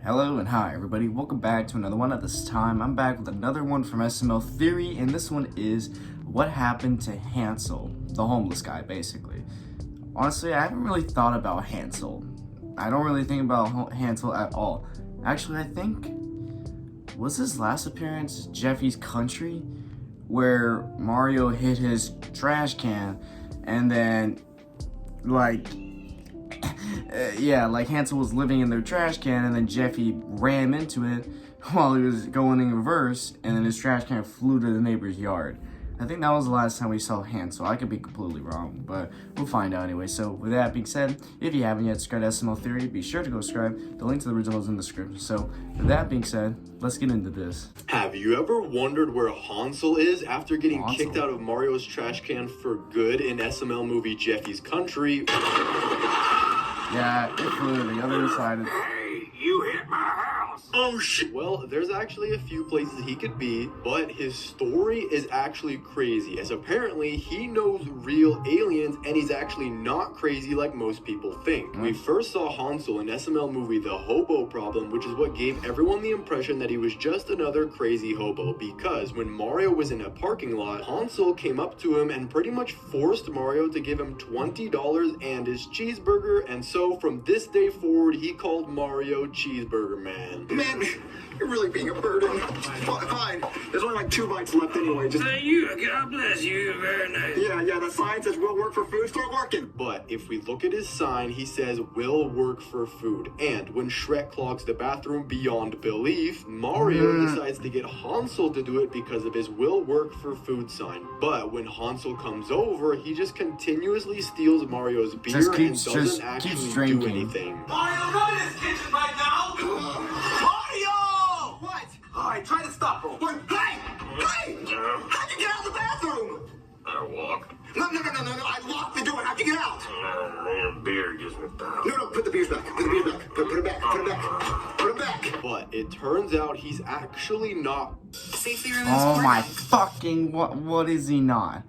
Hello and hi everybody, welcome back to another one. At this time, I'm back with another one from SML Theory, and this one is what happened to Hansel, the homeless guy, basically. Honestly, I haven't really thought about Hansel. I don't really think about Hansel at all. Actually, I think, was his last appearance Jeffy's Country? Where Mario hit his trash can, and then, like Hansel was living in their trash can, and then Jeffy ran into it while he was going in reverse, and then his trash can flew to the neighbor's yard. I think that was the last time we saw Hansel. I could be completely wrong, but we'll find out anyway. So with that being said, if you haven't yet subscribed to SML Theory, be sure to go subscribe. The link to the original is in the description. So with that being said, let's get into this. Have you ever wondered where Hansel is after getting kicked out of Mario's trash can for good in SML movie Jeffy's Country? Yeah, it flew to the other side of... Hey, you hit my house! Oh shit! Well, there's actually a few places he could be, but his story is actually crazy, as apparently he knows real aliens and he's actually not crazy like most people think. We first saw Hansel in SML movie The Hobo Problem, which is what gave everyone the impression that he was just another crazy hobo, because when Mario was in a parking lot, Hansel came up to him and pretty much forced Mario to give him $20 and his cheeseburger, and so from this day forward, he called Mario Cheeseburger Man. Man, you're really being a burden. Fine. There's only like 2 bites left anyway. Just... Thank you. God bless you. You're very nice. Yeah, the sign says will work for food. Start working. But if we look at his sign, he says will work for food. And when Shrek clogs the bathroom beyond belief, Mario decides to get Hansel to do it because of his will work for food sign. But when Hansel comes over, he just continuously steals Mario's beer and doesn't actually do anything. Mario, run in this kitchen right now. Mario! What? Alright, try to stop him. What? Hey! How'd you get out of the bathroom? I walked. No. I locked the door. How'd you get out? Man, beer gives me power. No. Put the beers back. Put it back. Put it back. But it turns out he's actually not. Safety room is Oh my fucking, what is he not?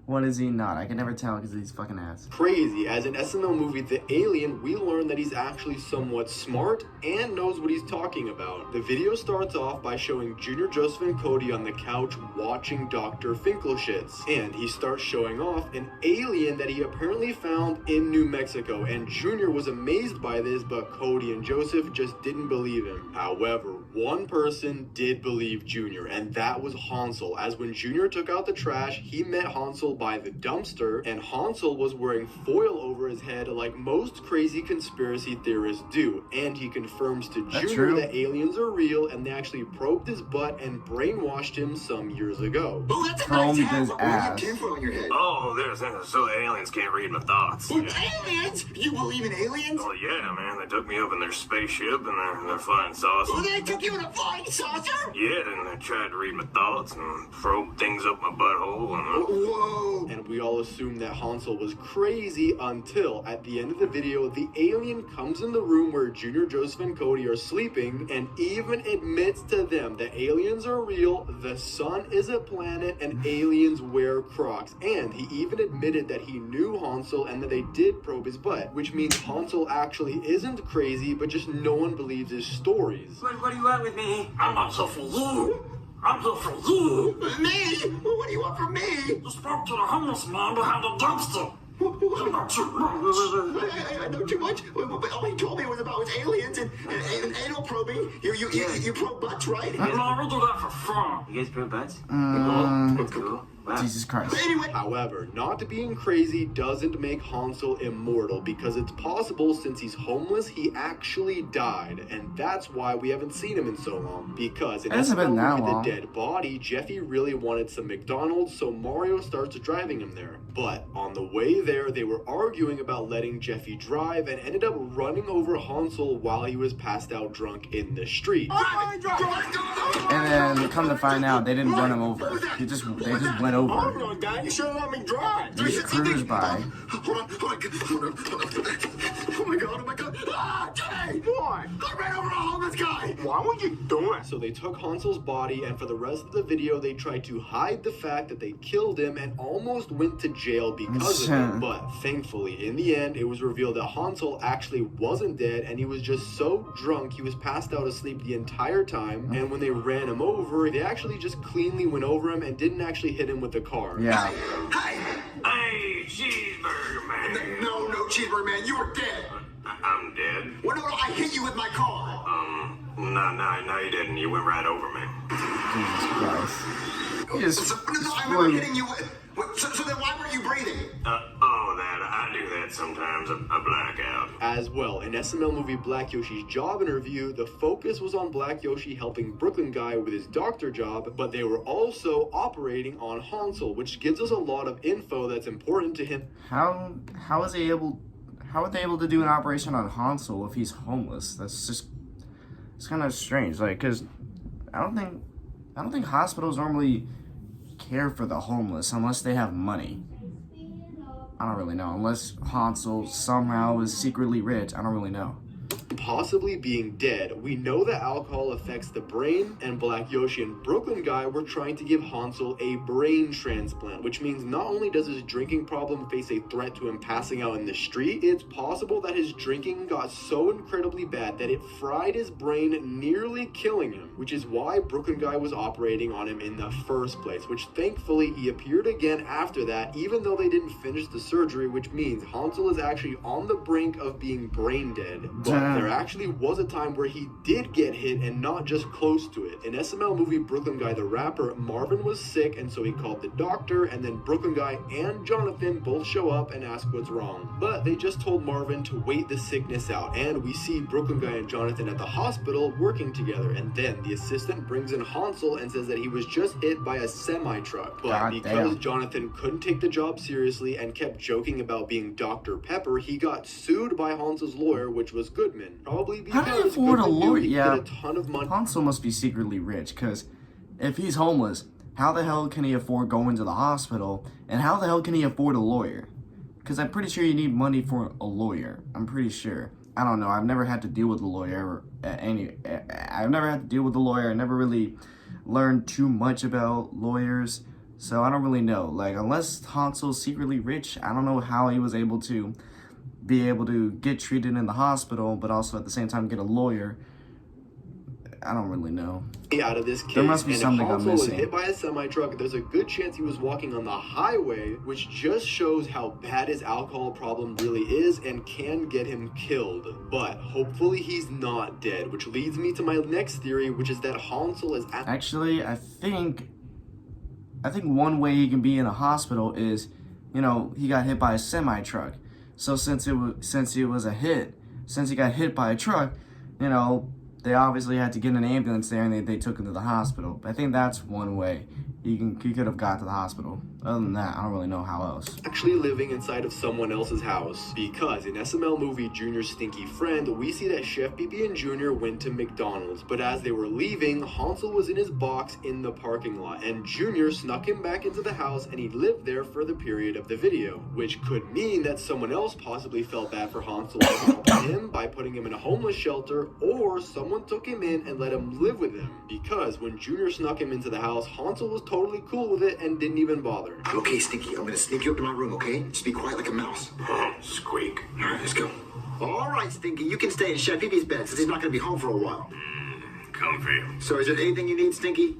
What is he not? I can never tell because he's fucking ass. Crazy, as in SML movie The Alien, we learn that he's actually somewhat smart and knows what he's talking about. The video starts off by showing Junior, Joseph, and Cody on the couch watching Dr. Finkelschitz. And he starts showing off an alien that he apparently found in New Mexico. And Junior was amazed by this, but Cody and Joseph just didn't believe him. However, one person did believe Junior, and that was Hansel. As when Junior took out the trash, he met Hansel by the dumpster, and Hansel was wearing foil over his head like most crazy conspiracy theorists do. And he confirms to Junior that aliens are real, and they actually probed his butt and brainwashed him some years ago. Oh, that's a Combed nice hat. his What do you have ass. tinfoil on your head? Oh, there's so aliens can't read my thoughts. Aliens? You believe in aliens? Oh yeah, man. They took me up in their spaceship and their flying saucer. Oh, they took you in a flying saucer? Yeah, and they tried to read my thoughts and probe things up my butthole and. Whoa. And we all assumed that Hansel was crazy until, at the end of the video, the alien comes in the room where Junior, Joseph, and Cody are sleeping and even admits to them that aliens are real, the sun is a planet, and aliens wear Crocs. And he even admitted that he knew Hansel and that they did probe his butt, which means Hansel actually isn't crazy, but just no one believes his stories. What do you want with me? I'm also for you. I'm here for you. Me? What do you want from me? You spoke to the homeless man behind the dumpster. You know too much. I know too much. But all he told me was about aliens and anal probing. You probe butts, right? No, we do that for fun. You guys probe butts? That's Cool. Wow. Jesus Christ. Anyway. However, not being crazy doesn't make Hansel immortal, because it's possible since he's homeless, he actually died, and that's why we haven't seen him in so long. Because in Hasn't been that SML movie long. The Dead Body, Jeffy really wanted some McDonald's, so Mario starts driving him there. But on the way there, they were arguing about letting Jeffy drive and ended up running over Hansel while he was passed out drunk in the street. And then come to find out, they didn't run him over. They just went over. Dad, you should have let me drive. They just cruised by. Hold on. Oh my god. Ah, Jay! What? I ran over a homeless guy. Why would you do it? So they took Hansel's body, and for the rest of the video, they tried to hide the fact that they killed him and almost went to jail because of it. But thankfully, in the end, it was revealed that Hansel actually wasn't dead, and he was just so drunk he was passed out asleep the entire time. And when they ran him over, they actually just cleanly went over him and didn't actually hit him with the car. Yeah. Hey! Hey, cheeseburger man. No, cheeseburger man, you were dead. I'm dead. Well, no, I hit you with my car. No, you didn't. You went right over me. Jesus Christ. He just No, I remember hitting you with... So then why weren't you breathing? I do that sometimes. I black out. As well, in SML movie Black Yoshi's job interview, the focus was on Black Yoshi helping Brooklyn Guy with his doctor job, but they were also operating on Hansel, which gives us a lot of info that's important to him. How are they able to do an operation on Hansel if he's homeless? It's kind of strange, like, because I don't think hospitals normally care for the homeless unless they have money. I don't really know. Unless Hansel somehow is secretly rich, I don't really know. Possibly being dead. We know that alcohol affects the brain, and Black Yoshi and Brooklyn Guy were trying to give Hansel a brain transplant, which means not only does his drinking problem face a threat to him passing out in the street, it's possible that his drinking got so incredibly bad that it fried his brain, nearly killing him, which is why Brooklyn Guy was operating on him in the first place, which thankfully he appeared again after that, even though they didn't finish the surgery, which means Hansel is actually on the brink of being brain dead. But there actually was a time where he did get hit and not just close to it. In SML movie Brooklyn Guy the Rapper, Marvin was sick and so he called the doctor, and then Brooklyn Guy and Jonathan both show up and ask what's wrong. But they just told Marvin to wait the sickness out, and we see Brooklyn Guy and Jonathan at the hospital working together, and then the assistant brings in Hansel and says that he was just hit by a semi-truck. But because Jonathan couldn't take the job seriously and kept joking about being Dr. Pepper, he got sued by Hansel's lawyer, which was Goodman. Probably because how do you afford a lawyer? Yeah, a ton of money. Hansel must be secretly rich, because if he's homeless, how the hell can he afford going to the hospital? And how the hell can he afford a lawyer? Because I'm pretty sure you need money for a lawyer. I'm pretty sure. I don't know. I've never had to deal with a lawyer. I've never had to deal with a lawyer. I never really learned too much about lawyers. So I don't really know. Like, unless Hansel's secretly rich, I don't know how he was able to get treated in the hospital, but also at the same time get a lawyer. I don't really know. Out of this case, there must be something I'm Hansel missing. was hit by a semi-truck, there's a good chance he was walking on the highway, which just shows how bad his alcohol problem really is and can get him killed. But hopefully he's not dead, which leads me to my next theory, which is that Hansel is actually, I think one way he can be in a hospital is, he got hit by a semi-truck. So since he got hit by a truck, they obviously had to get an ambulance there, and they took him to the hospital. I think that's one way he could have got to the hospital. Other than that, I don't really know how else. Actually living inside of someone else's house, because in SML movie Junior's Stinky Friend, we see that Chef BB and Junior went to McDonald's, but as they were leaving, Hansel was in his box in the parking lot, and Junior snuck him back into the house, and he lived there for the period of the video, which could mean that someone else possibly felt bad for Hansel and helped him by putting him in a homeless shelter, or someone took him in and let him live with him, because when Junior snuck him into the house, Hansel was totally cool with it and didn't even bother. Okay, Stinky, I'm gonna sneak you up to my room, okay? Just be quiet like a mouse. Squeak. All right, let's go. All right, Stinky, you can stay in Chef BB's bed since he's not gonna be home for a while. Comfy. So is there anything you need, Stinky?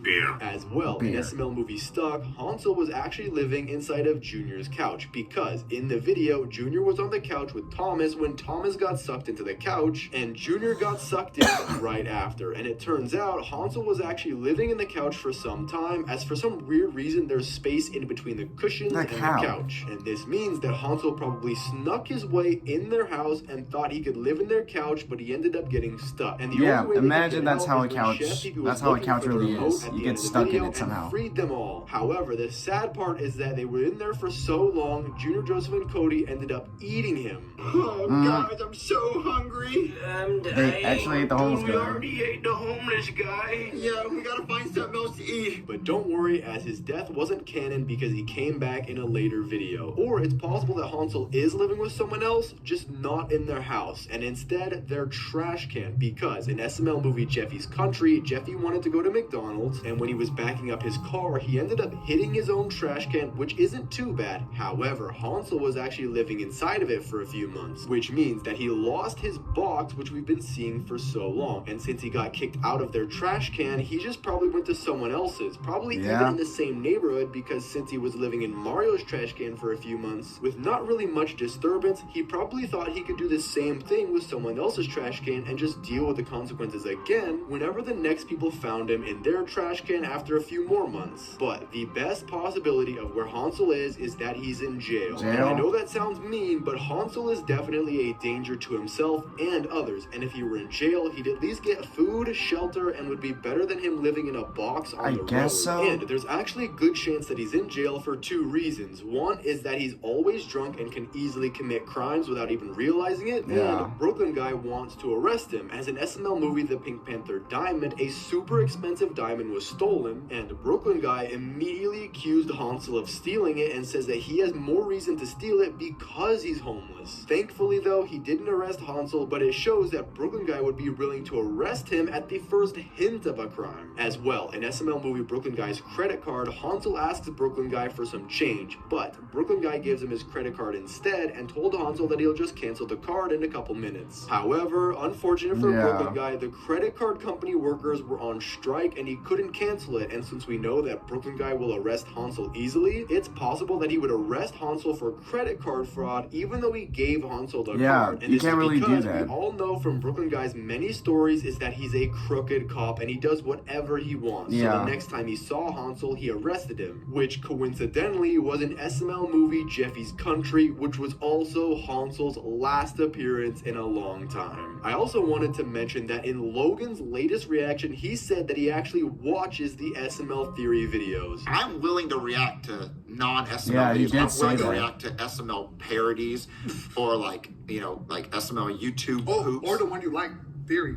Beer. As well, in SML movie Stuck, Hansel was actually living inside of Junior's couch, because in the video, Junior was on the couch with Thomas when Thomas got sucked into the couch, and Junior got sucked in right after. And it turns out Hansel was actually living in the couch for some time, as for some weird reason there's space in between the cushions and the couch. And this means that Hansel probably snuck his way in their house and thought he could live in their couch, but he ended up getting stuck. And the only way imagine they could that's help how a is when couch Chef BB was that's how a looking couch for the really remote is. at you the get end of the stuck in video it somehow. and freed them all. However, the sad part is that they were in there for so long, Junior, Joseph, and Cody ended up eating him. Oh, guys, I'm so hungry. They actually ate the homeless We guy. already ate the homeless guy. Yeah, we gotta find something else to eat. But don't worry, as his death wasn't canon because he came back in a later video. Or it's possible that Hansel is living with someone else, just not in their house, and instead their trash can, because in SML movie Jeffy's Country, Jeffy wanted to go to McDonald's, and when he was backing up his car, he ended up hitting his own trash can, which isn't too bad. However, Hansel was actually living inside of it for a few months, which means that he lost his box, which we've been seeing for so long. And since he got kicked out of their trash can, he just probably went to someone else's, probably even in the same neighborhood, because since he was living in Mario's trash can for a few months, with not really much disturbance, he probably thought he could do the same thing with someone else's trash can and just deal with the consequences again whenever the next people found him in their trash can after a few more months. But the best possibility of where Hansel is that he's in jail. And I know that sounds mean, but Hansel is definitely a danger to himself and others, and if he were in jail, he'd at least get food, shelter, and would be better than him living in a box on the road. guess so. And there's actually a good chance that he's in jail for two reasons. One is that he's always drunk and can easily commit crimes without even realizing it, and Brooklyn Guy wants to arrest him. As in SML movie The Pink Panther Diamond, a super expensive diamond was stolen, and Brooklyn Guy immediately accused Hansel of stealing it and says that he has more reason to steal it because he's homeless. Thankfully though, he didn't arrest Hansel, but it shows that Brooklyn Guy would be willing to arrest him at the first hint of a crime. As well, in SML movie Brooklyn Guy's credit card, Hansel asks Brooklyn Guy for some change, but Brooklyn Guy gives him his credit card instead and told Hansel that he'll just cancel the card in a couple minutes. However, unfortunate for Brooklyn Guy, the credit card company workers were on strike and he couldn't cancel it, and since we know that Brooklyn Guy will arrest Hansel easily, it's possible that he would arrest Hansel for credit card fraud even though he gave Hansel the card. And you this can't is really do because that. we all know from Brooklyn Guy's many stories is that he's a crooked cop and he does whatever he wants. So the next time he saw Hansel, he arrested him, which coincidentally was an SML movie Jeffy's Country, which was also Hansel's last appearance in a long time. I also wanted to mention that in Logan's latest reaction, he said that he actually watches the SML theory videos. I'm willing to react to non-SML Yeah, you videos. did I'm say willing to that. react to SML parodies or like SML YouTube hoops. Or the one you like, Theory.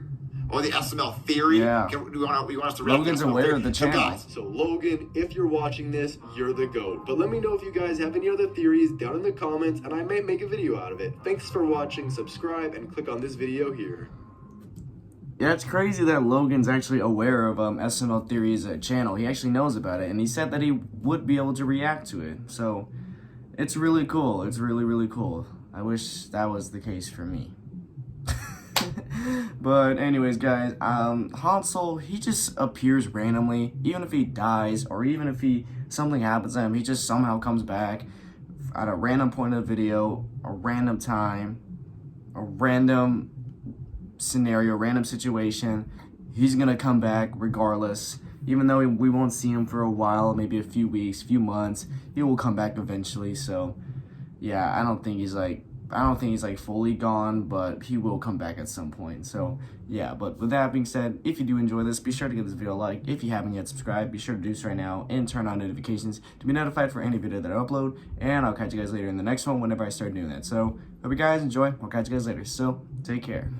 Or the SML theory. Yeah. Do you want us to react Logan's to SML aware theory? of the So channel. guys, So Logan, if you're watching this, you're the GOAT. But let me know if you guys have any other theories down in the comments and I may make a video out of it. Thanks for watching, subscribe, and click on this video here. Yeah, it's crazy that Logan's actually aware of SML Theory's channel. He actually knows about it, and he said that he would be able to react to it. So, it's really cool. It's really, really cool. I wish that was the case for me. But anyways, guys, Hansel, he just appears randomly. Even if he dies, or even if something happens to him, he just somehow comes back at a random point of the video, a random time, a random scenario, random situation. He's gonna come back regardless, even though we won't see him for a while, maybe a few weeks, few months. He will come back eventually. So yeah, I don't think he's like fully gone, but he will come back at some point. So yeah, but with that being said, if you do enjoy this, be sure to give this video a like. If you haven't yet subscribed, be sure to do so right now and turn on notifications to be notified for any video that I upload. And I'll catch you guys later in the next one whenever I start doing that. So hope you guys enjoy. I'll catch you guys later. So take care.